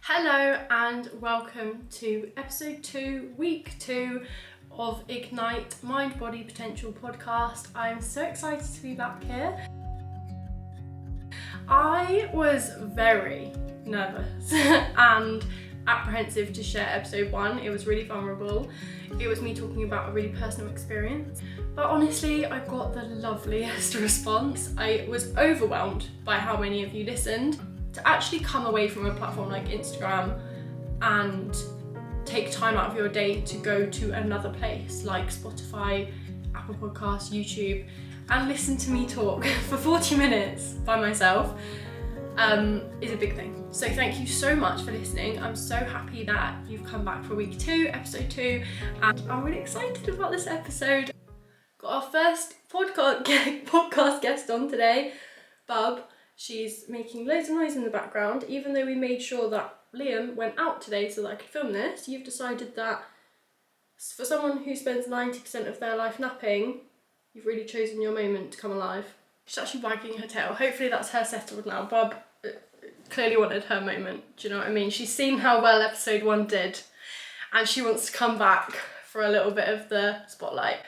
Hello and welcome to episode 2, week 2 of Ignite Mind Body Potential podcast. I'm so excited to be back here. I was very nervous and apprehensive to share episode 1. It was really vulnerable. It was me talking about a really personal experience. But honestly, I got the loveliest response. I was overwhelmed by how many of you listened. To actually come away from a platform like Instagram and take time out of your day to go to another place like Spotify, Apple Podcasts, YouTube, and listen to me talk for 40 minutes by myself is a big thing. So thank you so much for listening. I'm so happy that you've come back for week 2, episode 2, and I'm really excited about this episode. Got our first podcast guest on today, Bub. She's making loads of noise in the background. Even though we made sure that Liam went out today so that I could film this, you've decided that for someone who spends 90% of their life napping, you've really chosen your moment to come alive. She's actually wagging her tail. Hopefully that's her settled now. Bob clearly wanted her moment. Do you know what I mean? She's seen how well episode 1 did and she wants to come back for a little bit of the spotlight.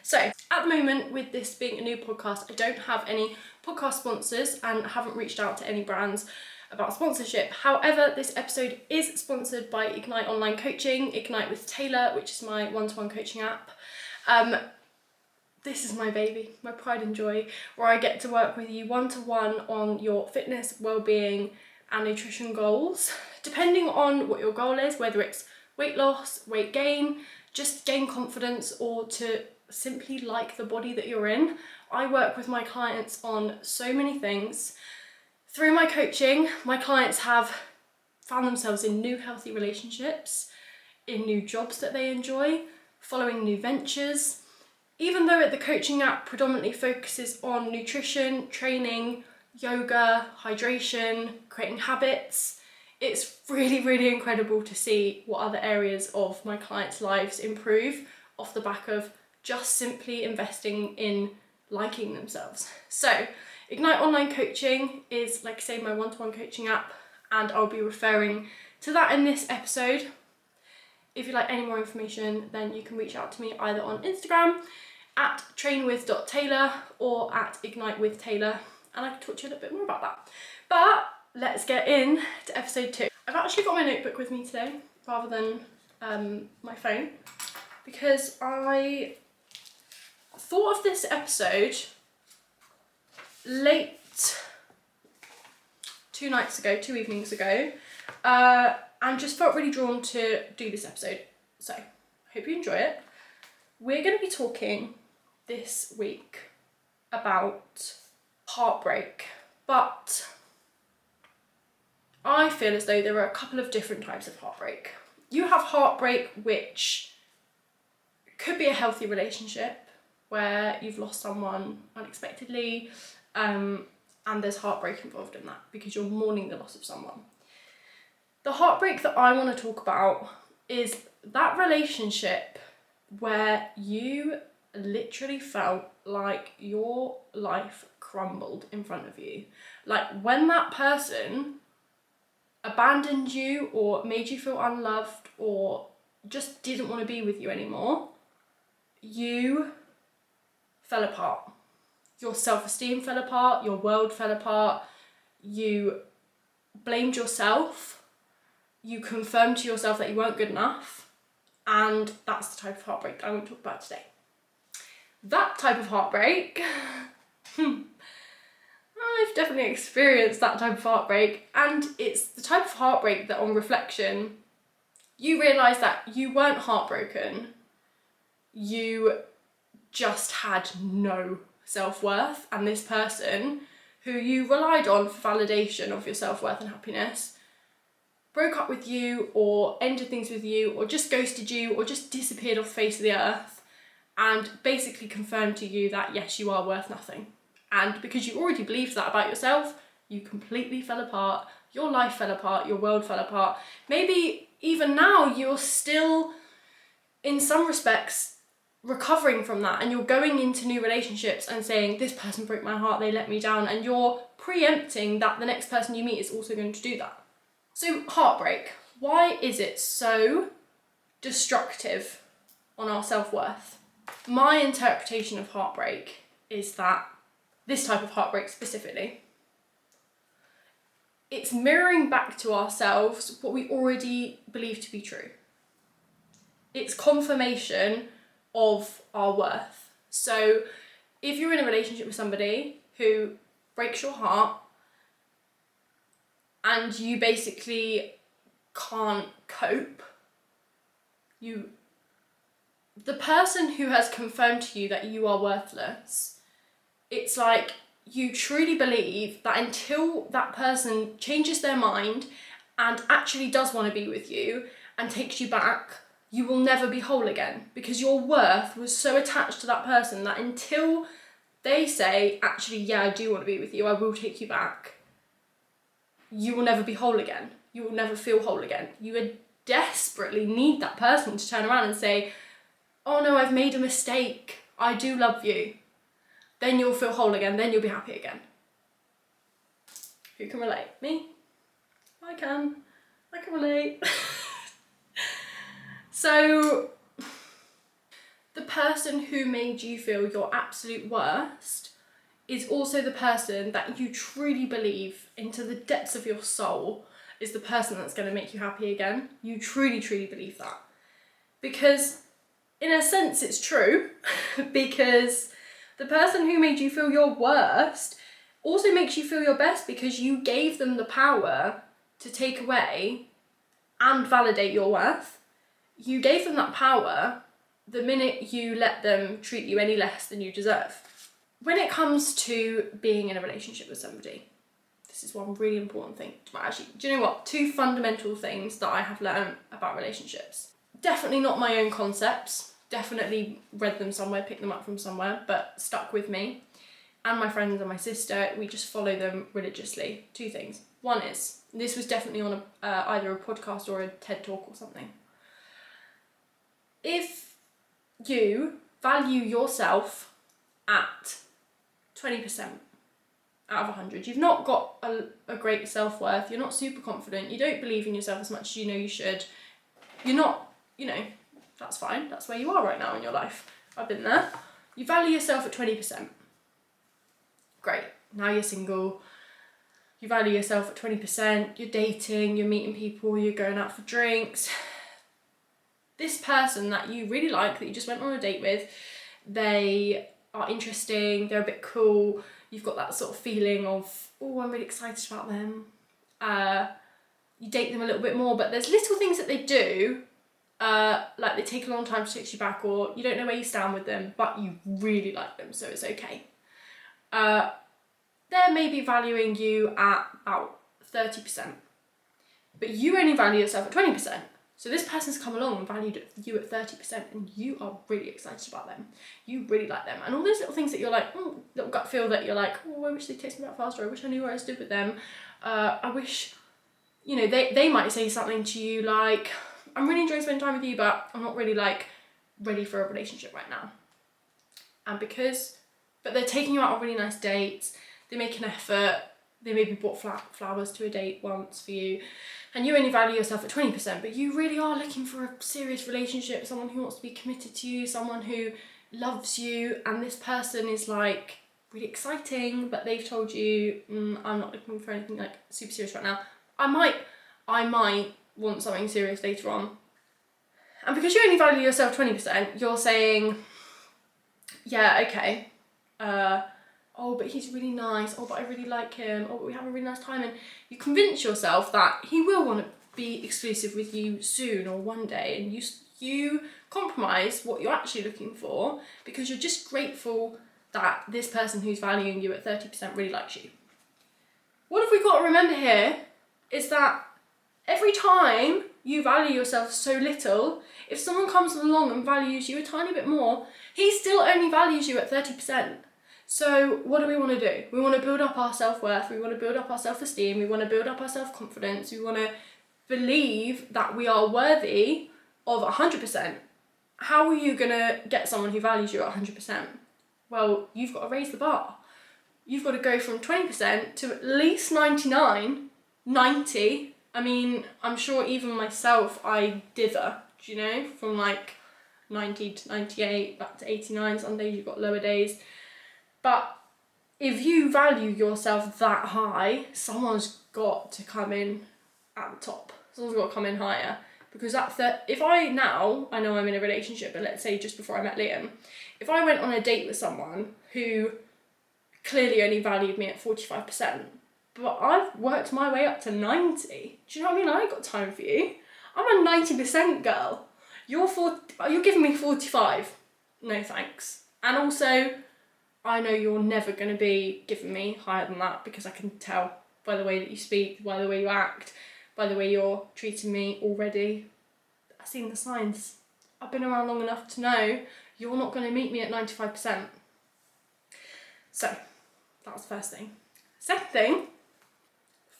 So at the moment, with this being a new podcast, I don't have any podcast sponsors and haven't reached out to any brands about sponsorship. However, this episode is sponsored by Ignite Online Coaching, Ignite with Taylor, which is my one-to-one coaching app. This is my baby, my pride and joy, where I get to work with you one-to-one on your fitness, well-being and nutrition goals. Depending on what your goal is, whether it's weight loss, weight gain, just gain confidence, or to simply like the body that you're in. I work with my clients on so many things. Through my coaching, my clients have found themselves in new healthy relationships, in new jobs that they enjoy, following new ventures. Even though the coaching app predominantly focuses on nutrition, training, yoga, hydration, creating habits, it's really, really incredible to see what other areas of my clients' lives improve off the back of just simply investing in liking themselves. So Ignite Online Coaching is, like I say, my one-to-one coaching app, and I'll be referring to that in this episode. If you'd like any more information, then you can reach out to me either on Instagram at trainwith.taylor or at ignitewithtaylor, and I can talk to you a little bit more about that. But let's get in to episode 2. I've actually got my notebook with me today rather than my phone, because I thought of this episode late 2 evenings ago, and just felt really drawn to do this episode. So, hope you enjoy it. We're going to be talking this week about heartbreak, but I feel as though there are a couple of different types of heartbreak. You have heartbreak, which could be a healthy relationship, where you've lost someone unexpectedly, and there's heartbreak involved in that because you're mourning the loss of someone. The heartbreak that I want to talk about is that relationship where you literally felt like your life crumbled in front of you. Like when that person abandoned you or made you feel unloved or just didn't want to be with you anymore, you fell apart. Your self-esteem fell apart, your world fell apart, you blamed yourself, you confirmed to yourself that you weren't good enough, and that's the type of heartbreak that I want to talk about today. That type of heartbreak, I've definitely experienced that type of heartbreak, and it's the type of heartbreak that on reflection, you realise that you weren't heartbroken, you just had no self-worth, and this person who you relied on for validation of your self-worth and happiness broke up with you or ended things with you or just ghosted you or just disappeared off the face of the earth and basically confirmed to you that yes, you are worth nothing. And because you already believed that about yourself, you completely fell apart, your life fell apart, your world fell apart. Maybe even now you're still, in some respects, recovering from that, and you're going into new relationships and saying, this person broke my heart, they let me down, and you're preempting that the next person you meet is also going to do that. So heartbreak, why is it so destructive on our self-worth? My interpretation of heartbreak is that this type of heartbreak specifically, it's mirroring back to ourselves what we already believe to be true. It's confirmation of our worth. So if you're in a relationship with somebody who breaks your heart and you basically can't cope, the person who has confirmed to you that you are worthless, it's like you truly believe that until that person changes their mind and actually does want to be with you and takes you back, you will never be whole again, because your worth was so attached to that person that until they say, actually, yeah, I do want to be with you, I will take you back, you will never be whole again. You will never feel whole again. You would desperately need that person to turn around and say, oh no, I've made a mistake, I do love you. Then you'll feel whole again, then you'll be happy again. Who can relate? Me? I can relate. So, the person who made you feel your absolute worst is also the person that you truly believe into the depths of your soul is the person that's going to make you happy again. You truly, truly believe that. Because in a sense it's true, because the person who made you feel your worst also makes you feel your best, because you gave them the power to take away and validate your worth. You gave them that power the minute you let them treat you any less than you deserve. When it comes to being in a relationship with somebody, this is one really important thing. Actually, do you know what? 2 fundamental things that I have learned about relationships. Definitely not my own concepts. Definitely read them somewhere, picked them up from somewhere, but stuck with me. And my friends and my sister, we just follow them religiously. 2 things. One is, this was definitely on either a podcast or a TED Talk or something. If you value yourself at 20% out of 100, you've not got a great self-worth, you're not super confident, you don't believe in yourself as much as you know you should, you're not, that's fine, that's where you are right now in your life. I've been there. You value yourself at 20%. Great, now you're single, you value yourself at 20%, you're dating, you're meeting people, you're going out for drinks. This person that you really like, that you just went on a date with, they are interesting, they're a bit cool, you've got that sort of feeling of, oh, I'm really excited about them. You date them a little bit more, but there's little things that they do, like they take a long time to text you back, or you don't know where you stand with them, but you really like them, so it's okay. They're maybe valuing you at about 30%, but you only value yourself at 20%. So this person's come along and valued you at 30%, and you are really excited about them. You really like them. And all those little things that you're like, little gut feel that you're like, oh, I wish they'd text me back faster, I wish I knew where I stood with them. I wish, they might say something to you like, I'm really enjoying spending time with you, but I'm not really ready for a relationship right now. And but they're taking you out on really nice dates, they make an effort, they maybe bought flowers to a date once for you, and you only value yourself at 20%, but you really are looking for a serious relationship, someone who wants to be committed to you, someone who loves you, and this person is like really exciting, but they've told you, I'm not looking for anything like super serious right now. I might want something serious later on. And because you only value yourself 20%, you're saying, yeah, okay, oh, but he's really nice, oh, but I really like him, oh, but we have a really nice time, and you convince yourself that he will want to be exclusive with you soon or one day, and you compromise what you're actually looking for because you're just grateful that this person who's valuing you at 30% really likes you. What have we got to remember here is that every time you value yourself so little, if someone comes along and values you a tiny bit more, he still only values you at 30%. So what do we want to do? We want to build up our self-worth, we want to build up our self-esteem, we want to build up our self-confidence, we want to believe that we are worthy of 100%. How are you going to get someone who values you at 100%? Well, you've got to raise the bar. You've got to go from 20% to at least 99, 90, I mean, I'm sure even myself, I dither, do you know, from like 90 to 98, back to 89, some days you've got lower days. But if you value yourself that high, someone's got to come in at the top. Someone's got to come in higher. Because if I know I'm in a relationship, and let's say just before I met Liam, if I went on a date with someone who clearly only valued me at 45%, but I've worked my way up to 90. Do you know what I mean? I ain't got time for you. I'm a 90% girl. You're giving me 45. No thanks. And also, I know you're never going to be giving me higher than that, because I can tell by the way that you speak, by the way you act, by the way you're treating me already. I've seen the signs. I've been around long enough to know you're not going to meet me at 95%. So, that was the first thing. Second thing,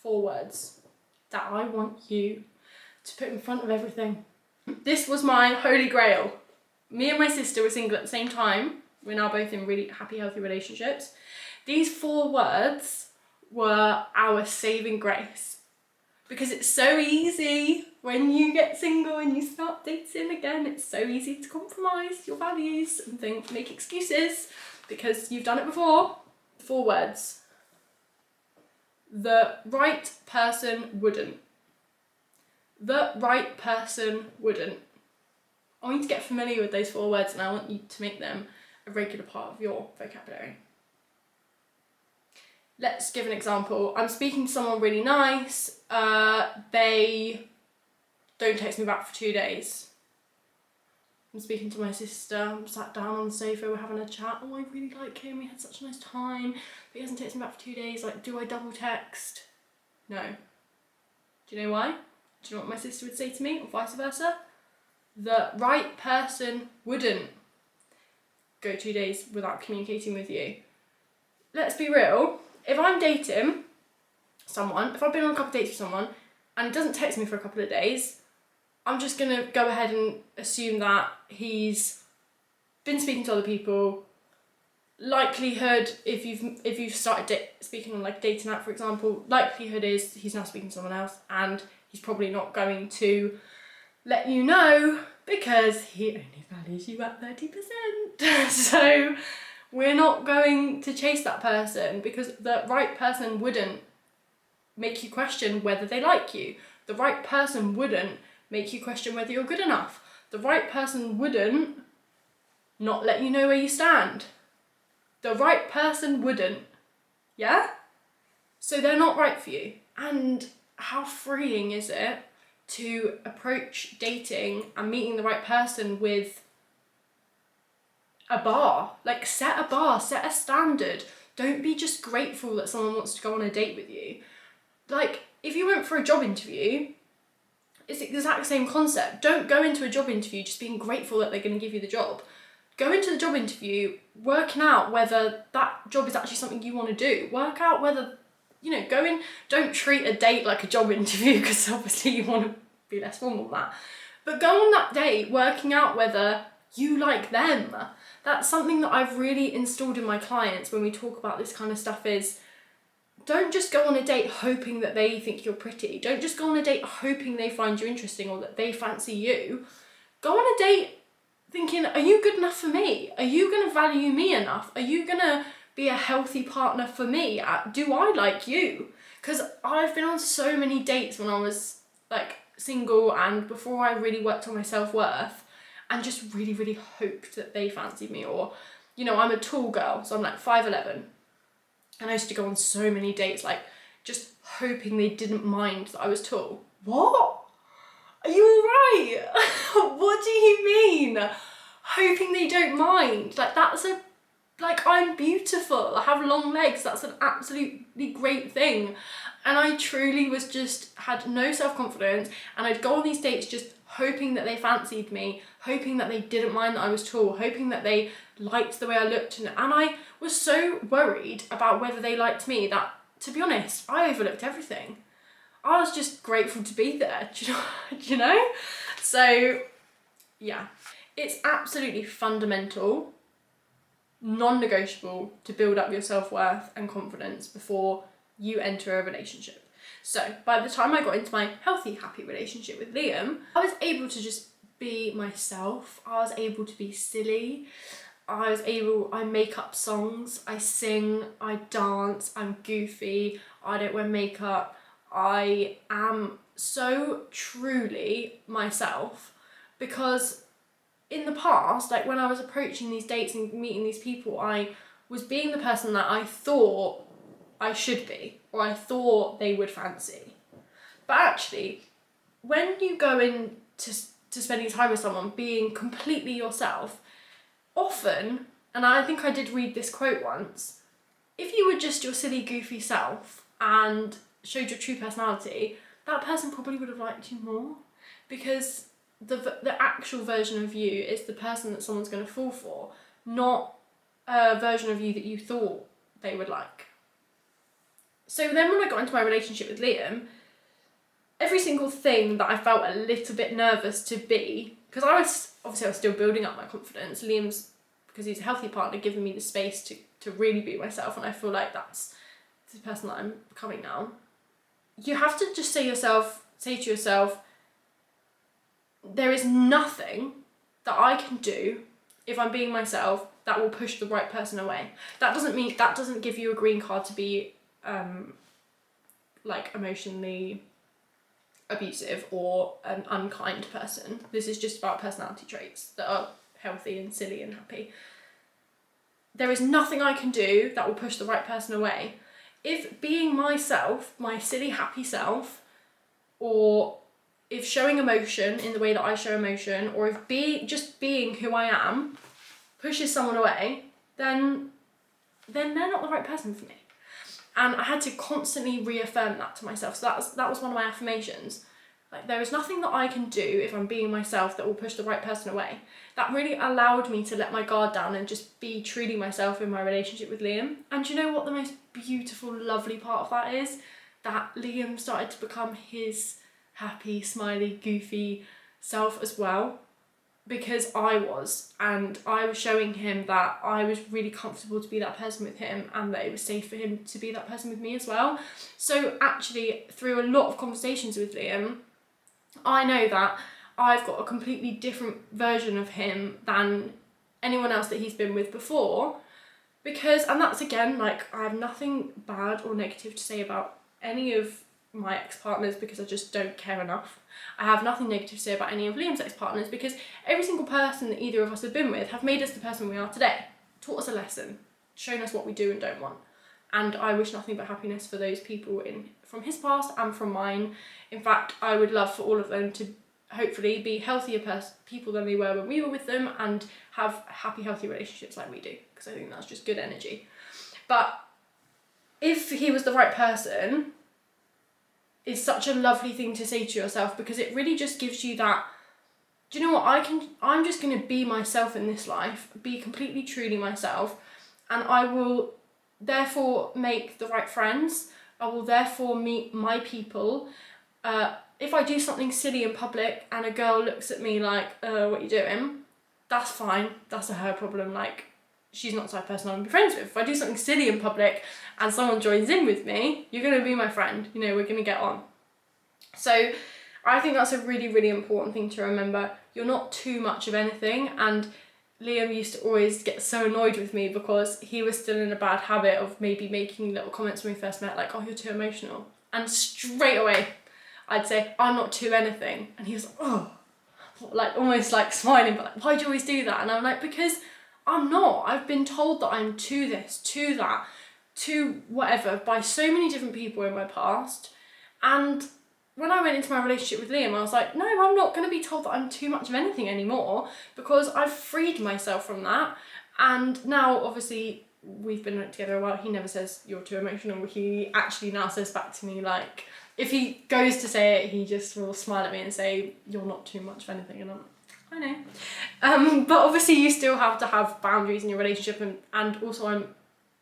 4 words that I want you to put in front of everything. This was my holy grail. Me and my sister were single at the same time. We're now both in really happy, healthy relationships. These 4 words were our saving grace. Because it's so easy when you get single and you start dating again, it's so easy to compromise your values and make excuses because you've done it before. 4 words. The right person wouldn't. The right person wouldn't. I want you to get familiar with those 4 words, and I want you to make them a regular part of your vocabulary. Let's give an example. I'm speaking to someone really nice. They don't text me back for 2 days. I'm speaking to my sister. I'm sat down on the sofa. We're having a chat. Oh, I really like him. We had such a nice time. But he hasn't texted me back for 2 days. Like, do I double text? No. Do you know why? Do you know what my sister would say to me, or vice versa? The right person wouldn't go 2 days without communicating with you. Let's be real. If I'm dating someone, if I've been on a couple of dates with someone and he doesn't text me for a couple of days, I'm just going to go ahead and assume that he's been speaking to other people. Likelihood, if you've started speaking on like a dating app, for example, likelihood is he's now speaking to someone else, and he's probably not going to let you know because he only values you at 30%. So we're not going to chase that person, because the right person wouldn't make you question whether they like you. The right person wouldn't make you question whether you're good enough. The right person wouldn't not let you know where you stand. The right person wouldn't. Yeah? So they're not right for you. And how freeing is it to approach dating and meeting the right person with a bar? Like, set a bar, set a standard. Don't be just grateful that someone wants to go on a date with you. Like, if you went for a job interview, it's the exact same concept. Don't go into a job interview just being grateful that they're going to give you the job. Go into the job interview working out whether that job is actually something you want to do. Work out whether, go in, don't treat a date like a job interview, because obviously you want to be less formal than that. But go on that date working out whether you like them. That's something that I've really installed in my clients when we talk about this kind of stuff is, don't just go on a date hoping that they think you're pretty. Don't just go on a date hoping they find you interesting or that they fancy you. Go on a date thinking, are you good enough for me? Are you going to value me enough? Are you going to be a healthy partner for me? Do I like you? Because I've been on so many dates when I was like single and before I really worked on my self-worth, and just really, really hoped that they fancied me. Or, I'm a tall girl, so I'm like 5'11". And I used to go on so many dates, like, just hoping they didn't mind that I was tall. What? Are you alright? What do you mean? Hoping they don't mind. Like, I'm beautiful. I have long legs. That's an absolutely great thing. And I truly had no self-confidence. And I'd go on these dates just hoping that they fancied me, hoping that they didn't mind that I was tall, hoping that they liked the way I looked. And I was so worried about whether they liked me that, to be honest, I overlooked everything. I was just grateful to be there, do you know? So, yeah. It's absolutely fundamental, non-negotiable, to build up your self-worth and confidence before you enter a relationship. So by the time I got into my healthy, happy relationship with Liam, I was able to just be myself. I was able to be silly. I make up songs, I sing, I dance, I'm goofy, I don't wear makeup. I am so truly myself, because in the past, like when I was approaching these dates and meeting these people, I was being the person that I thought I should be, or I thought they would fancy. But actually, when you go in to spending time with someone, being completely yourself, often, and I think I did read this quote once, if you were just your silly, goofy self and showed your true personality, that person probably would have liked you more, because the actual version of you is the person that someone's going to fall for, not a version of you that you thought they would like. So then when I got into my relationship with Liam, every single thing that I felt a little bit nervous to be, because I was still building up my confidence. Liam's, because he's a healthy partner, giving me the space to really be myself, and I feel like that's the person that I'm becoming now. You have to just say to yourself, there is nothing that I can do if I'm being myself that will push the right person away. That doesn't give you a green card to be like emotionally abusive or an unkind person. This is just about personality traits that are healthy and silly and happy. There is nothing I can do that will push the right person away. If being myself, my silly happy self, or if showing emotion in the way that I show emotion, or if just being who I am pushes someone away, then they're not the right person for me. And I had to constantly reaffirm that to myself. So that was one of my affirmations. Like, there is nothing that I can do if I'm being myself that will push the right person away. That really allowed me to let my guard down and just be truly myself in my relationship with Liam. And you know what the most beautiful, lovely part of that is? That Liam started to become his happy, smiley, goofy self as well. Because I was showing him that I was really comfortable to be that person with him, and that it was safe for him to be that person with me as well. So actually, through a lot of conversations with Liam, I know that I've got a completely different version of him than anyone else that he's been with before. And that's again, like, I have nothing bad or negative to say about any of my ex-partners, because I just don't care enough. I have nothing negative to say about any of Liam's ex-partners, because every single person that either of us have been with have made us the person we are today, taught us a lesson, shown us what we do and don't want. And I wish nothing but happiness for those people from his past and from mine. In fact, I would love for all of them to hopefully be healthier people than they were when we were with them, and have happy, healthy relationships like we do, because I think that's just good energy. But if he was the right person, is such a lovely thing to say to yourself, because it really just gives you that, do you know what, I'm just going to be myself in this life, be completely truly myself, and I will therefore make the right friends, I will therefore meet my people. If I do something silly in public and a girl looks at me like, what are you doing? That's fine, that's her problem, like, she's not the type of person I want to be friends with. If I do something silly in public and someone joins in with me, you're going to be my friend, you know, we're going to get on. So I think that's a really, really important thing to remember. You're not too much of anything. And Liam used to always get so annoyed with me because he was still in a bad habit of maybe making little comments when we first met, like, oh, you're too emotional. And straight away I'd say, I'm not too anything. And he was like, oh, like almost like smiling, but like, why do you always do that? And I'm like, because I'm not. I've been told that I'm to this, to that, to whatever by so many different people in my past. And when I went into my relationship with Liam, I was like, no, I'm not going to be told that I'm too much of anything anymore, because I've freed myself from that. And now, obviously, we've been together a while. He never says you're too emotional. He actually now says back to me, like, if he goes to say it, he just will smile at me and say, you're not too much of anything. And I'm like, I know. But obviously you still have to have boundaries in your relationship, and also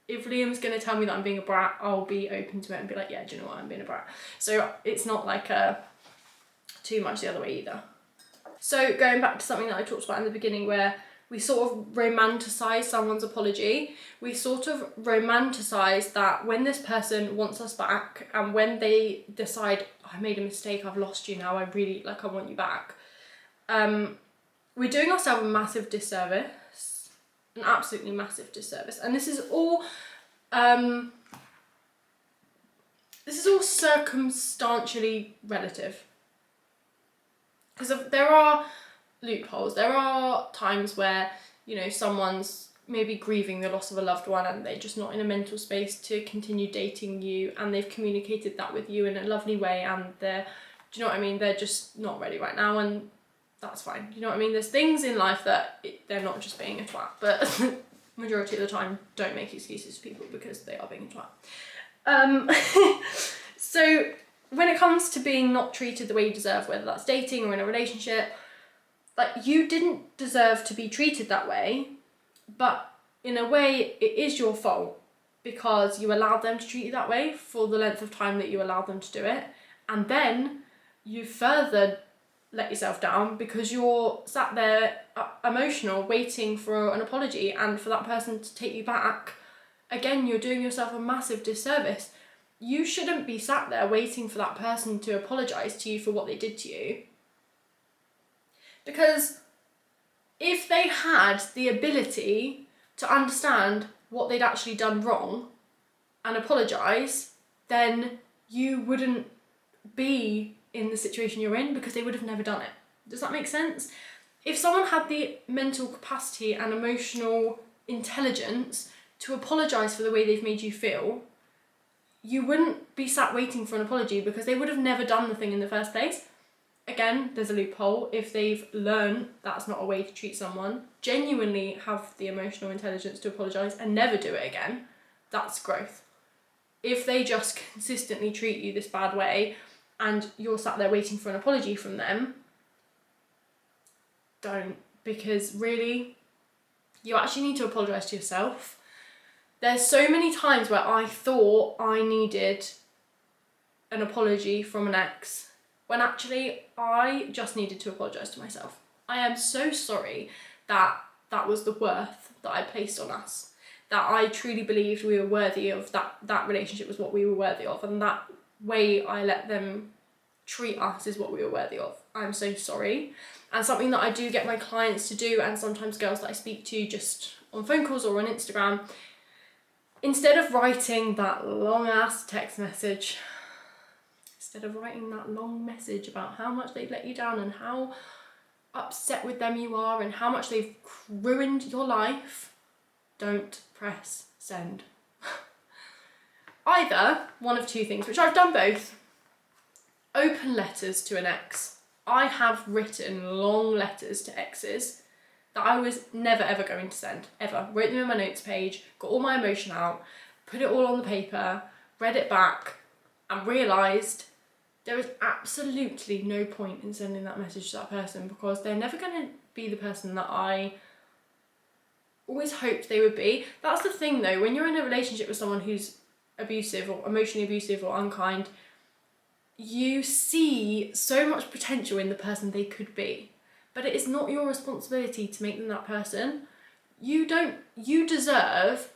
if Liam's going to tell me that I'm being a brat, I'll be open to it and be like, yeah, do you know what, I'm being a brat. So it's not like too much the other way either. So going back to something that I talked about in the beginning, where We sort of romanticize someone's apology. We sort of romanticize that when this person wants us back and when they decide, I made a mistake, I've lost you now, I want you back. We're doing ourselves a massive disservice, an absolutely massive disservice. And this is all circumstantially relative. Because there are loopholes. There are times where, you know, someone's maybe grieving the loss of a loved one and they're just not in a mental space to continue dating you, and they've communicated that with you in a lovely way, and they're, do you know what I mean? They're just not ready right now, and that's fine. You know what I mean? There's things in life that they're not just being a twat, but majority of the time, don't make excuses for people because they are being a twat. So when it comes to being not treated the way you deserve, whether that's dating or in a relationship, like, you didn't deserve to be treated that way, but in a way it is your fault because you allowed them to treat you that way for the length of time that you allowed them to do it, and then you further let yourself down because you're sat there emotional waiting for an apology and for that person to take you back. Again, you're doing yourself a massive disservice. You shouldn't be sat there waiting for that person to apologise to you for what they did to you. Because if they had the ability to understand what they'd actually done wrong and apologise, then you wouldn't be in the situation you're in because they would have never done it. Does that make sense? If someone had the mental capacity and emotional intelligence to apologise for the way they've made you feel, you wouldn't be sat waiting for an apology because they would have never done the thing in the first place. Again, there's a loophole. If they've learned that's not a way to treat someone, genuinely have the emotional intelligence to apologise and never do it again, that's growth. If they just consistently treat you this bad way and you're sat there waiting for an apology from them, don't, because really, you actually need to apologise to yourself. There's so many times where I thought I needed an apology from an ex, when actually I just needed to apologise to myself. I am so sorry that that was the worth that I placed on us, that I truly believed we were worthy of, that relationship was what we were worthy of, and that way I let them treat us is what we were worthy of. I'm so sorry. And something that I do get my clients to do, and sometimes girls that I speak to just on phone calls or on Instagram, instead of writing that long ass text message, instead of writing that long message about how much they've let you down and how upset with them you are and how much they've ruined your life, don't press send. Either one of two things, which I've done both. Open letters to an ex. I have written long letters to exes that I was never ever going to send, ever. Wrote them in my notes page, got all my emotion out, put it all on the paper, read it back, and realised there was absolutely no point in sending that message to that person because they're never going to be the person that I always hoped they would be. That's the thing though, when you're in a relationship with someone who's abusive or emotionally abusive or unkind, you see so much potential in the person they could be, but it is not your responsibility to make them that person. You deserve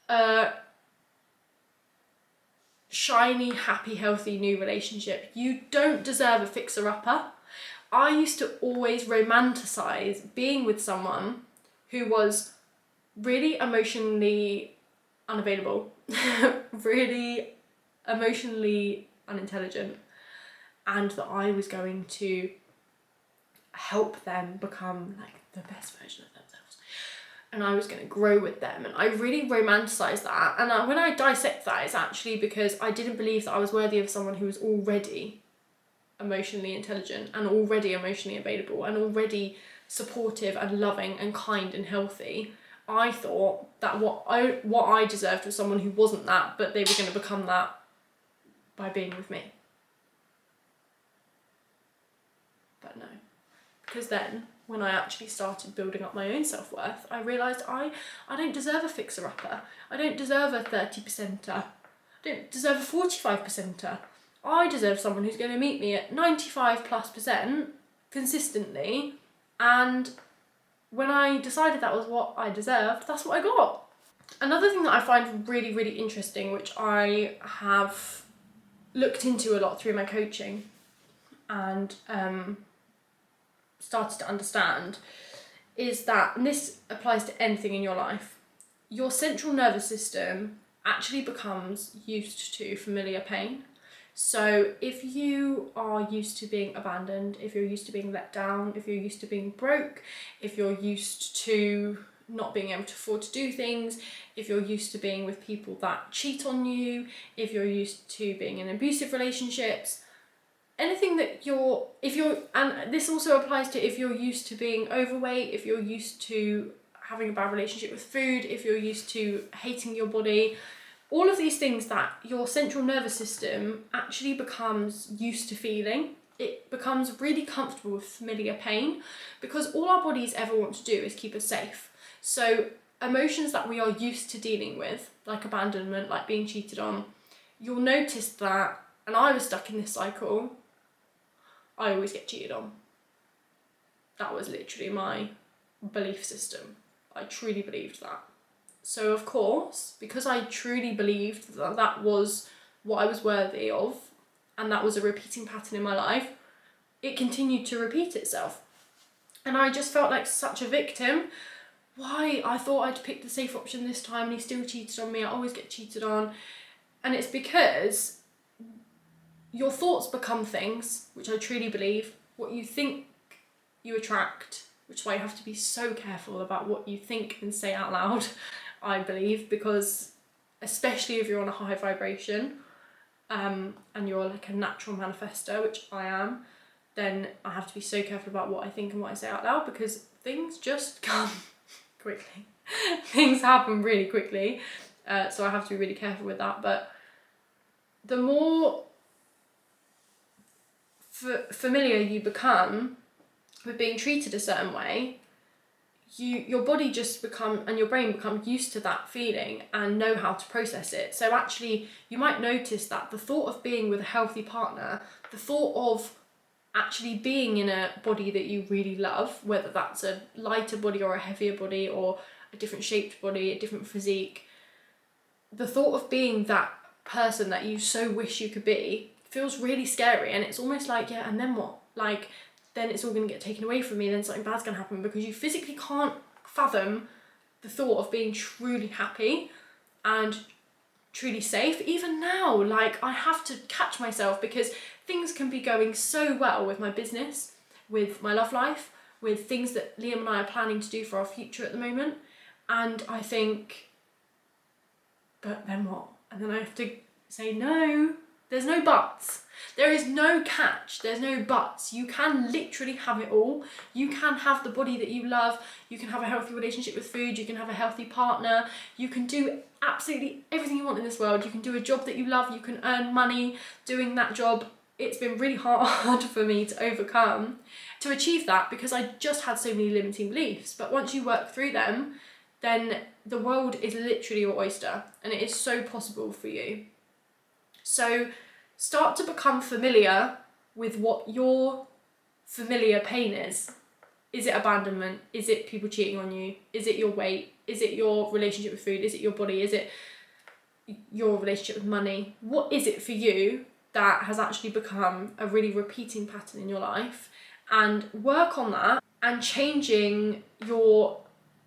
a shiny, happy, healthy new relationship. You don't deserve a fixer-upper. I used to always romanticize being with someone who was really emotionally unavailable, really emotionally unintelligent, and that I was going to help them become like the best version of themselves, and I was going to grow with them, and I really romanticized that. And when I dissect that, it's actually because I didn't believe that I was worthy of someone who was already emotionally intelligent and already emotionally available and already supportive and loving and kind and healthy. I thought that what I deserved was someone who wasn't that, but they were going to become that by being with me. But no, because then when I actually started building up my own self-worth, I realised I don't deserve a fixer-upper. I don't deserve a 30%er. I don't deserve a 45%er. I deserve someone who's going to meet me at 95+% consistently and when I decided that was what I deserved, that's what I got. Another thing that I find really, really interesting, which I have looked into a lot through my coaching and started to understand, is that, and this applies to anything in your life, your central nervous system actually becomes used to familiar pain. So if you are used to being abandoned, if you're used to being let down, if you're used to being broke, if you're used to not being able to afford to do things, if you're used to being with people that cheat on you, if you're used to being in abusive relationships, anything that and this also applies to if you're used to being overweight, if you're used to having a bad relationship with food, if you're used to hating your body, all of these things that your central nervous system actually becomes used to feeling. It becomes really comfortable with familiar pain, because all our bodies ever want to do is keep us safe. So emotions that we are used to dealing with, like abandonment, like being cheated on, you'll notice that, and I was stuck in this cycle, I always get cheated on. That was literally my belief system. I truly believed that. So of course, because I truly believed that that was what I was worthy of, and that was a repeating pattern in my life, it continued to repeat itself. And I just felt like such a victim. Why? I thought I'd picked the safe option this time and he still cheated on me. I always get cheated on. And it's because your thoughts become things, which I truly believe. What you think, you attract, which is why you have to be so careful about what you think and say out loud, I believe, because especially if you're on a high vibration, and you're like a natural manifester, which I am, then I have to be so careful about what I think and what I say out loud, because things just come quickly. Things happen really quickly, so I have to be really careful with that. But the more familiar you become with being treated a certain way, your body and your brain become used to that feeling and know how to process it. So actually, you might notice that the thought of being with a healthy partner, the thought of actually being in a body that you really love, whether that's a lighter body or a heavier body or a different shaped body, a different physique, the thought of being that person that you so wish you could be feels really scary. And it's almost like, yeah, and then what? Like, then it's all going to get taken away from me, then something bad's going to happen, because you physically can't fathom the thought of being truly happy and truly safe. Even now, like, I have to catch myself, because things can be going so well with my business, with my love life, with things that Liam and I are planning to do for our future at the moment, and I think, but then what? And then I have to say, no, there's no buts. There is no catch, there's no buts. You can literally have it all. You can have the body that you love, you can have a healthy relationship with food, you can have a healthy partner, you can do absolutely everything you want in this world. You can do a job that you love, you can earn money doing that job. It's been really hard for me to achieve that, because I just had so many limiting beliefs. But once you work through them, then the world is literally your oyster, and it is so possible for you. So start to become familiar with what your familiar pain is. Is it abandonment? Is it people cheating on you? Is it your weight? Is it your relationship with food? Is it your body? Is it your relationship with money? What is it for you that has actually become a really repeating pattern in your life? And work on that and changing your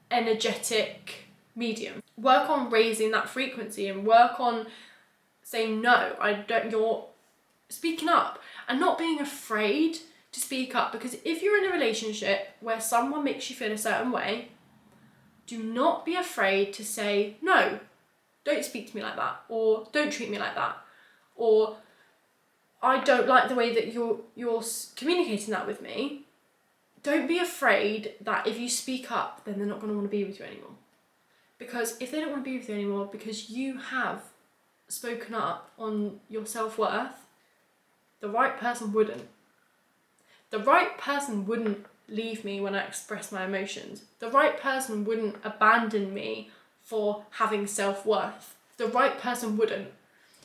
energetic medium. Work on raising that frequency and work on saying no, you're speaking up and not being afraid to speak up. Because if you're in a relationship where someone makes you feel a certain way, do not be afraid to say, no, don't speak to me like that, or don't treat me like that, or I don't like the way that you're communicating that with me. Don't be afraid that if you speak up, then they're not going to want to be with you anymore. Because if they don't want to be with you anymore because you have spoken up on your self-worth, the right person wouldn't. The right person wouldn't leave me when I express my emotions. The right person wouldn't abandon me for having self-worth. The right person wouldn't.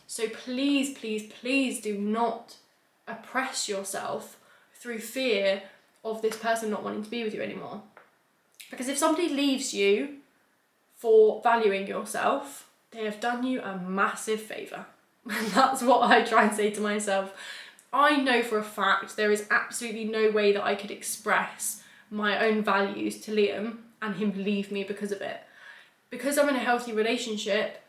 So please, please, please do not oppress yourself through fear of this person not wanting to be with you anymore. Because if somebody leaves you for valuing yourself, they have done you a massive favour. And that's what I try and say to myself. I know for a fact there is absolutely no way that I could express my own values to Liam and him leave me because of it. Because I'm in a healthy relationship,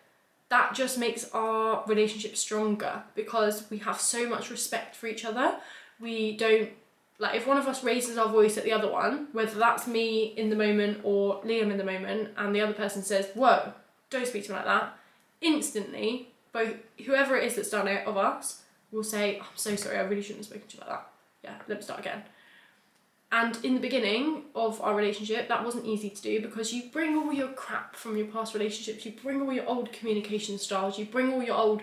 that just makes our relationship stronger because we have so much respect for each other. We don't, like, if one of us raises our voice at the other one, whether that's me in the moment or Liam in the moment, and the other person says, whoa, don't speak to me like that, instantly, both whoever it is that's done it of us will say, I'm so sorry, I really shouldn't have spoken to you like that. Yeah, let me start again. And in the beginning of our relationship, that wasn't easy to do because you bring all your crap from your past relationships, you bring all your old communication styles, you bring all your old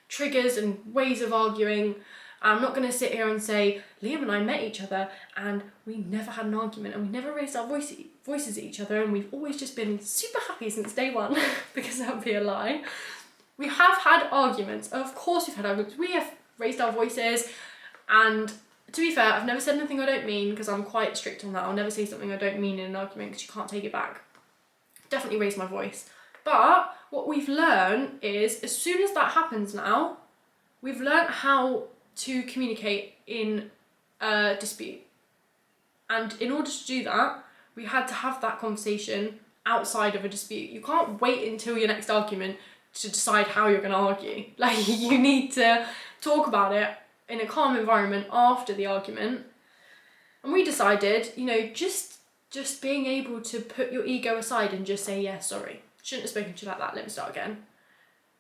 triggers and ways of arguing. I'm not going to sit here and say, Liam and I met each other and we never had an argument and we never raised our voices at each other and we've always just been super happy since day one, because that would be a lie. We have had arguments. Of course we've had arguments. We have raised our voices, and to be fair, I've never said anything I don't mean because I'm quite strict on that. I'll never say something I don't mean in an argument because you can't take it back. Definitely raise my voice. But what we've learned is, as soon as that happens now, we've learned how to communicate in a dispute. And in order to do that, we had to have that conversation outside of a dispute. You can't wait until your next argument to decide how you're going to argue. Like, you need to talk about it in a calm environment after the argument. And we decided, you know, just being able to put your ego aside and just say, yeah, sorry, shouldn't have spoken to you like that, let me start again,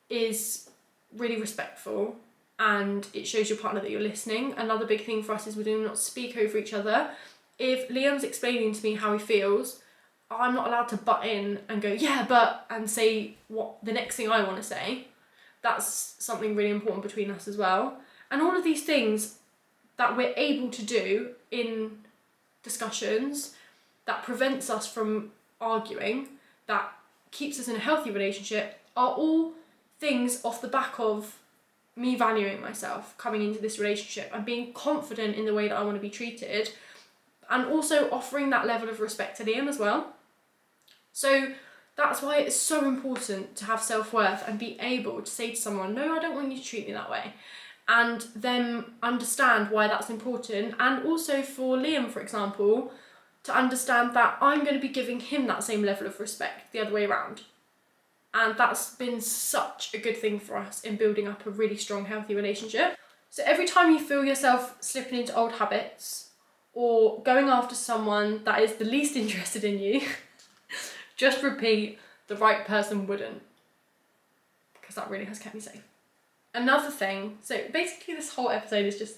is really respectful, and it shows your partner that you're listening. Another big thing for us is we do not speak over each other. If Liam's explaining to me how he feels, I'm not allowed to butt in and go, yeah, but, and say what the next thing I want to say. That's something really important between us as well. And all of these things that we're able to do in discussions that prevents us from arguing, that keeps us in a healthy relationship, are all things off the back of me valuing myself coming into this relationship and being confident in the way that I want to be treated, and also offering that level of respect to Liam as well. So that's why it's so important to have self-worth and be able to say to someone, no, I don't want you to treat me that way, and then understand why that's important. And also for Liam, for example, to understand that I'm going to be giving him that same level of respect the other way around. And that's been such a good thing for us in building up a really strong, healthy relationship. So every time you feel yourself slipping into old habits or going after someone that is the least interested in you, just repeat, the right person wouldn't, because that really has kept me safe. Another thing, so basically this whole episode is just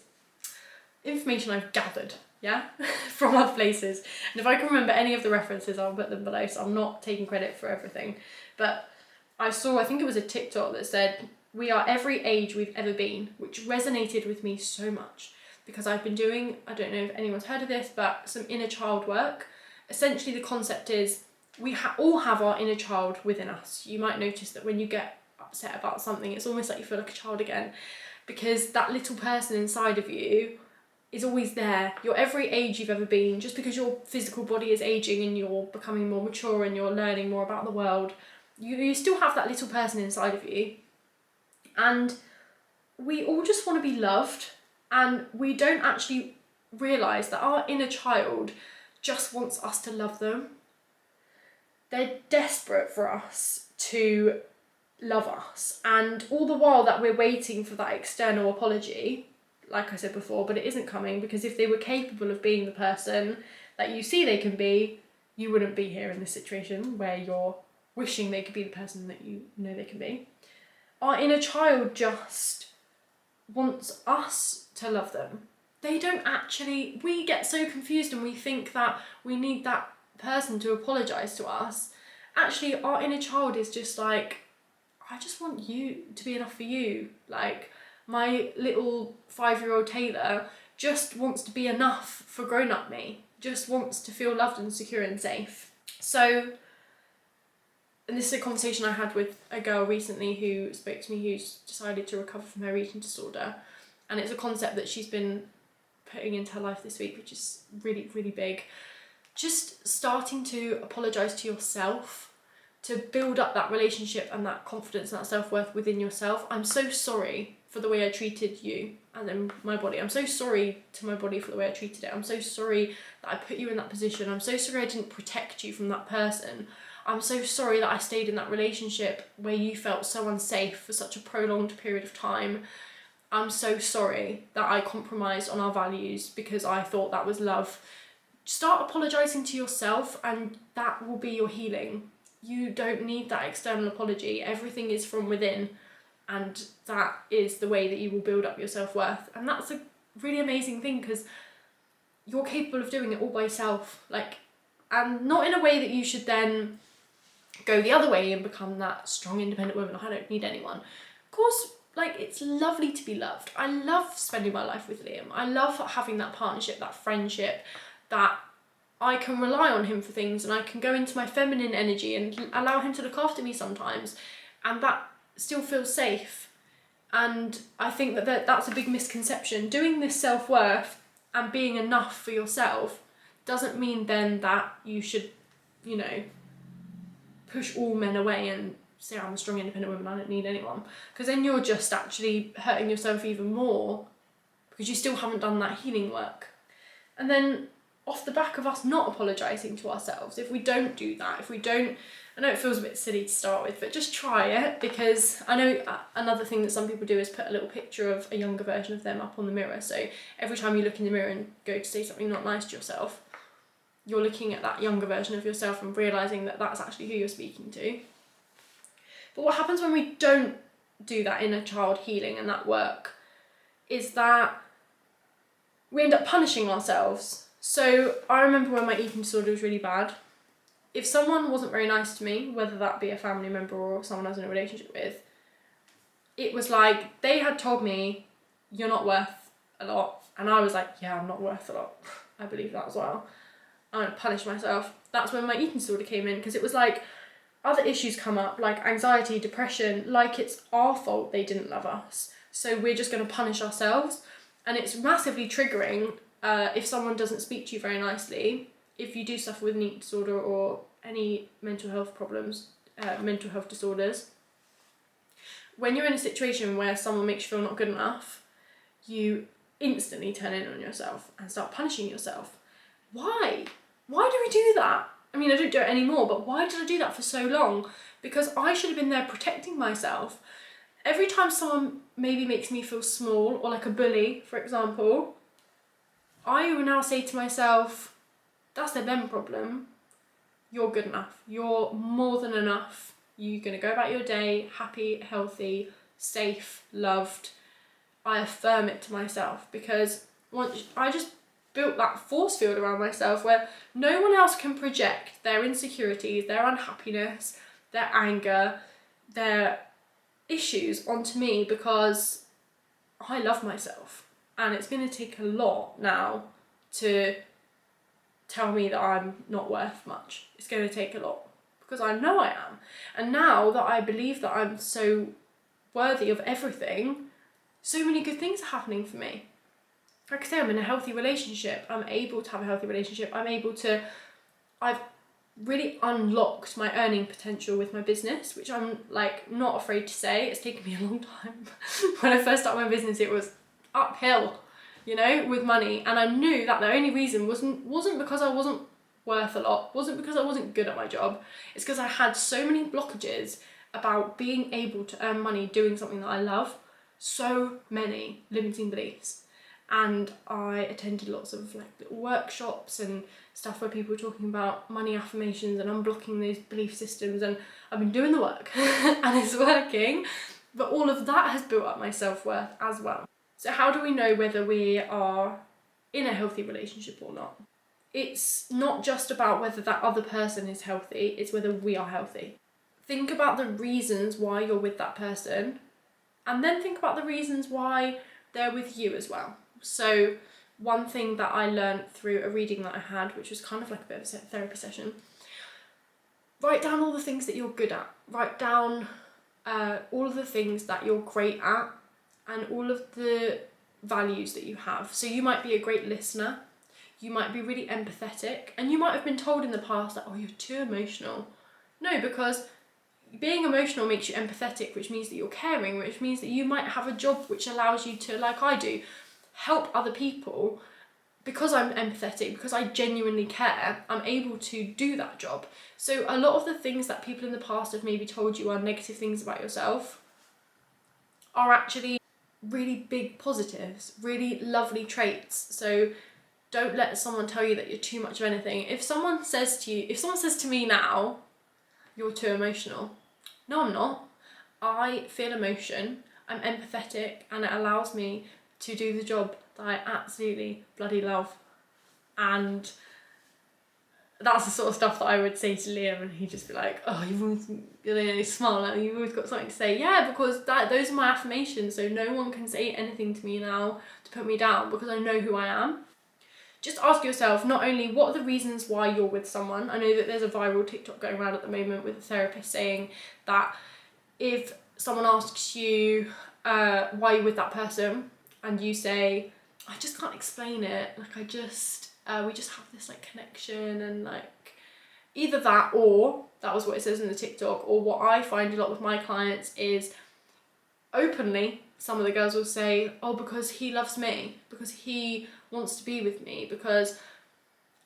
information I've gathered, yeah, from other places. And if I can remember any of the references, I'll put them below, so I'm not taking credit for everything. But I think it was a TikTok that said, we are every age we've ever been, which resonated with me so much because I've been doing, I don't know if anyone's heard of this, but some inner child work. Essentially the concept is we all have our inner child within us. You might notice that when you get upset about something, it's almost like you feel like a child again, because that little person inside of you is always there. You're every age you've ever been. Just because your physical body is aging and you're becoming more mature and you're learning more about the world, you still have that little person inside of you. And we all just want to be loved, and we don't actually realise that our inner child just wants us to love them. They're desperate for us to love us, and all the while that we're waiting for that external apology, like I said before, but it isn't coming, because if they were capable of being the person that you see they can be, you wouldn't be here in this situation where you're wishing they could be the person that you know they can be. Our inner child just wants us to love them. They don't actually, we get so confused and we think that we need that person to apologise to us. Actually, our inner child is just like, I just want you to be enough for you. Like, my little 5-year-old Taylor just wants to be enough for grown-up me, just wants to feel loved and secure and safe. So, and this is a conversation I had with a girl recently who spoke to me, who's decided to recover from her eating disorder, and it's a concept that she's been putting into her life this week, which is really, really big. just starting to apologise to yourself to build up that relationship and that confidence and that self-worth within yourself. I'm so sorry for the way I treated you and then my body. I'm so sorry to my body for the way I treated it. I'm so sorry that I put you in that position. I'm so sorry I didn't protect you from that person. I'm so sorry that I stayed in that relationship where you felt so unsafe for such a prolonged period of time. I'm so sorry that I compromised on our values because I thought that was love. Start apologising to yourself and that will be your healing. You don't need that external apology. Everything is from within, and that is the way that you will build up your self-worth. And that's a really amazing thing because you're capable of doing it all by yourself. And not in a way that you should then go the other way and become that strong, independent woman. I don't need anyone. Of course, it's lovely to be loved. I love spending my life with Liam. I love having that partnership, that friendship, that I can rely on him for things and I can go into my feminine energy and allow him to look after me sometimes, and that still feels safe. And I think that's a big misconception. Doing this self-worth and being enough for yourself doesn't mean then that you should, push all men away and say, I'm a strong, independent woman, I don't need anyone. Because then you're just actually hurting yourself even more because you still haven't done that healing work. And then off the back of us not apologising to ourselves, if we don't do that, I know it feels a bit silly to start with, but just try it, because I know another thing that some people do is put a little picture of a younger version of them up on the mirror. So every time you look in the mirror and go to say something not nice to yourself, you're looking at that younger version of yourself and realising that that's actually who you're speaking to. But what happens when we don't do that inner child healing and that work is that we end up punishing ourselves. So I remember when my eating disorder was really bad, if someone wasn't very nice to me, whether that be a family member or someone I was in a relationship with, it was like they had told me, you're not worth a lot. And I was like, yeah, I'm not worth a lot. I believe that as well. I punished myself. That's when my eating disorder came in, because it was like other issues come up, like anxiety, depression, like it's our fault they didn't love us. So we're just going to punish ourselves. And it's massively triggering if someone doesn't speak to you very nicely, if you do suffer with an eating disorder or any mental health problems, mental health disorders. When you're in a situation where someone makes you feel not good enough, you instantly turn in on yourself and start punishing yourself. Why? Why do we do that? I mean, I don't do it anymore, but why did I do that for so long? Because I should have been there protecting myself. Every time someone maybe makes me feel small, or like a bully, for example, I will now say to myself, that's their them problem. You're good enough. You're more than enough. You're going to go about your day happy, healthy, safe, loved. I affirm it to myself, because once I just built that force field around myself where no one else can project their insecurities, their unhappiness, their anger, their issues onto me, because I love myself. And it's going to take a lot now to tell me that I'm not worth much. It's going to take a lot, because I know I am. And now that I believe that I'm so worthy of everything, so many good things are happening for me. Like I say, I'm in a healthy relationship. I'm able to have a healthy relationship. I've really unlocked my earning potential with my business, which I'm not afraid to say. It's taken me a long time. When I first started my business, it was uphill, with money. And I knew that the only reason wasn't because I wasn't worth a lot, wasn't because I wasn't good at my job. It's because I had so many blockages about being able to earn money doing something that I love. So many limiting beliefs. And I attended lots of little workshops and stuff where people were talking about money affirmations and unblocking those belief systems, and I've been doing the work and it's working, but all of that has built up my self-worth as well. So how do we know whether we are in a healthy relationship or not? It's not just about whether that other person is healthy, it's whether we are healthy. Think about the reasons why you're with that person, and then think about the reasons why they're with you as well. So one thing that I learned through a reading that I had, which was kind of like a bit of a therapy session, write down all the things that you're good at. Write down all of the things that you're great at and all of the values that you have. So you might be a great listener. you might be really empathetic, and you might have been told in the past that, oh, you're too emotional. No, because being emotional makes you empathetic, which means that you're caring, which means that you might have a job which allows you to, like I do, help other people. Because I'm empathetic, because I genuinely care, I'm able to do that job. So a lot of the things that people in the past have maybe told you are negative things about yourself are actually really big positives, really lovely traits. So don't let someone tell you that you're too much of anything. If someone says to me now, you're too emotional. No, I'm not. I feel emotion, I'm empathetic, and it allows me to do the job that I absolutely bloody love. And that's the sort of stuff that I would say to Liam, and he'd just be like, oh, you smile, like, you've always got something to say. Yeah, because those are my affirmations, so no one can say anything to me now to put me down, because I know who I am. Just ask yourself not only what are the reasons why you're with someone. I know that there's a viral TikTok going around at the moment with a therapist saying that if someone asks you why you're with that person, and you say, I just can't explain it, like we just have this like connection, and like either that, or that was what it says in the TikTok, or what I find a lot with my clients is openly some of the girls will say, oh, because he loves me, because he wants to be with me, because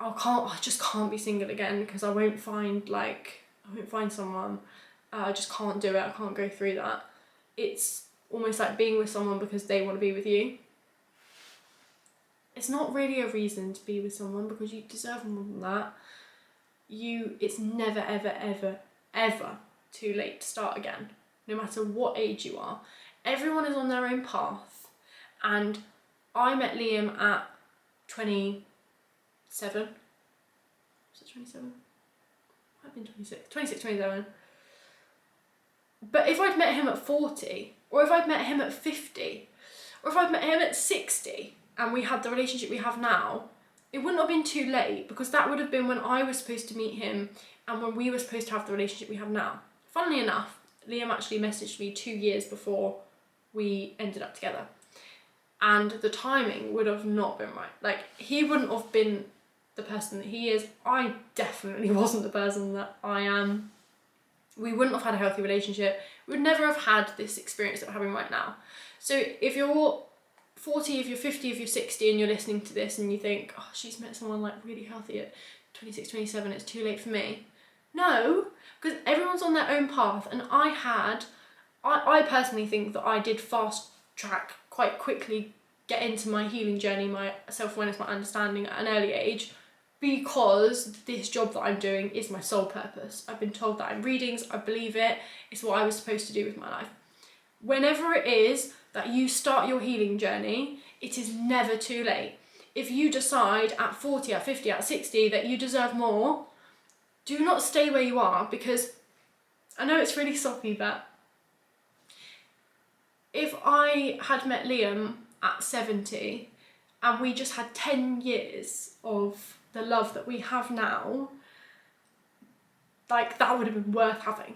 I just can't be single again, because I won't find someone, I just can't do it, I can't go through that. It's almost like being with someone because they want to be with you. It's not really a reason to be with someone, because you deserve more than that. It's never, ever, ever, ever too late to start again, no matter what age you are. Everyone is on their own path, and I met Liam at 27. Was it 27? I've been 26, 27. But if I'd met him at 40, or if I'd met him at 50, or if I'd met him at 60, and we had the relationship we have now, it wouldn't have been too late, because that would have been when I was supposed to meet him and when we were supposed to have the relationship we have now. Funnily enough, Liam actually messaged me 2 years before we ended up together, and the timing would have not been right. Like, he wouldn't have been the person that he is. I definitely wasn't the person that I am. We wouldn't have had a healthy relationship. We would never have had this experience that we're having right now. So if you're 40, if you're 50, if you're 60, and you're listening to this and you think, oh, she's met someone like really healthy at 26, 27, it's too late for me. No, because everyone's on their own path, and I personally think that I did fast track quite quickly, get into my healing journey, my self-awareness, my understanding at an early age, because this job that I'm doing is my sole purpose. I've been told that in readings, I believe it, it's what I was supposed to do with my life. Whenever it is that you start your healing journey, it is never too late. If you decide at 40, at 50, at 60 that you deserve more, do not stay where you are, because I know it's really soppy, but if I had met Liam at 70 and we just had 10 years of the love that we have now, like, that would have been worth having.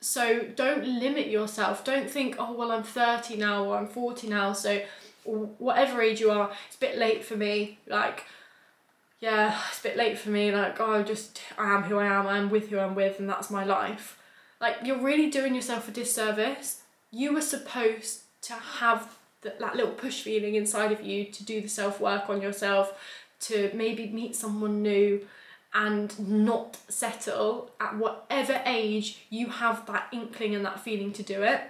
So don't limit yourself. Don't think, oh, well, I'm 30 now, or I'm 40 now, so, or whatever age you are, it's a bit late for me. Like, yeah, it's a bit late for me. Like, oh, I am who I am, I'm with who I'm with, and that's my life. Like, you're really doing yourself a disservice. You were supposed to have that little push feeling inside of you to do the self-work on yourself, to maybe meet someone new, and not settle at whatever age you have that inkling and that feeling to do it.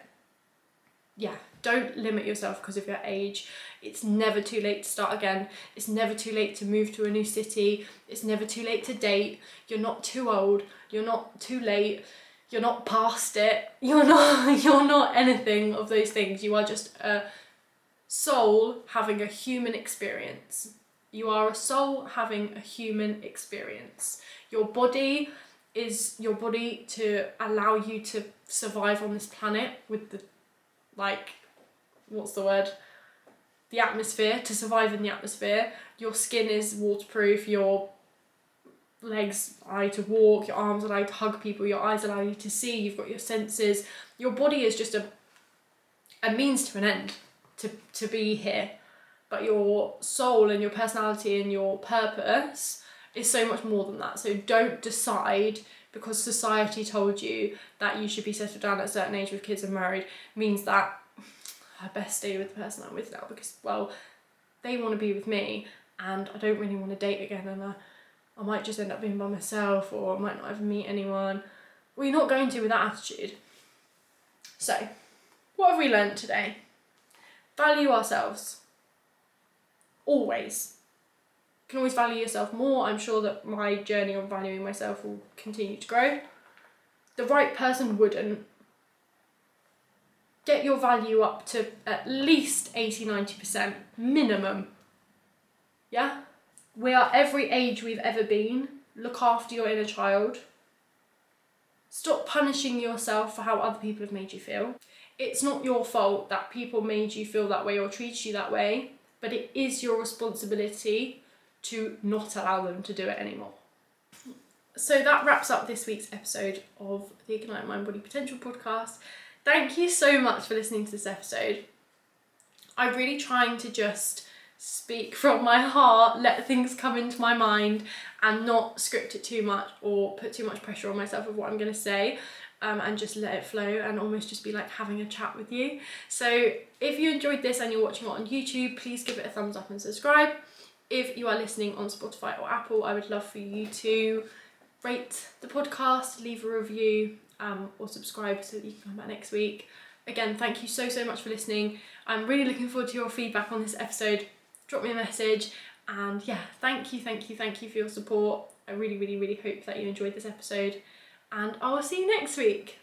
Yeah, don't limit yourself because of your age. It's never too late to start again. It's never too late to move to a new city. It's never too late to date. You're not too old. You're not too late. You're not past it. You're not anything of those things. You are just a soul having a human experience. You are a soul having a human experience. Your body is your body to allow you to survive on this planet with the, like, what's the word? The atmosphere, to survive in the atmosphere. Your skin is waterproof, your legs allow you to walk, your arms allow you to hug people, your eyes allow you to see, you've got your senses. Your body is just a means to an end to be here. But but your soul and your personality and your purpose is so much more than that. So don't decide because society told you that you should be settled down at a certain age with kids and married means that I best stay with the person I'm with now because, well, they want to be with me and I don't really want to date again, and I might just end up being by myself, or I might not ever meet anyone. Well, you're not going to with that attitude. So, what have we learned today? Value ourselves. Always. You can always value yourself more. I'm sure that my journey on valuing myself will continue to grow. The right person wouldn't. Get your value up to at least 80-90% minimum. Yeah? We are every age we've ever been. Look after your inner child. Stop punishing yourself for how other people have made you feel. It's not your fault that people made you feel that way or treated you that way, but it is your responsibility to not allow them to do it anymore. So that wraps up this week's episode of the Ignite Mind Body Potential podcast. Thank you so much for listening to this episode. I'm really trying to just speak from my heart, let things come into my mind and not script it too much or put too much pressure on myself of what I'm going to say, and just let it flow and almost just be like having a chat with you. So if you enjoyed this and you're watching it on YouTube, please give it a thumbs up and subscribe. If you are listening on Spotify or Apple, I would love for you to rate the podcast, leave a review, or subscribe so that you can come back next week. Again, thank you so much for listening. I'm really looking forward to your feedback on this episode. Drop me a message, and yeah, thank you for your support. I really hope that you enjoyed this episode, and I will see you next week.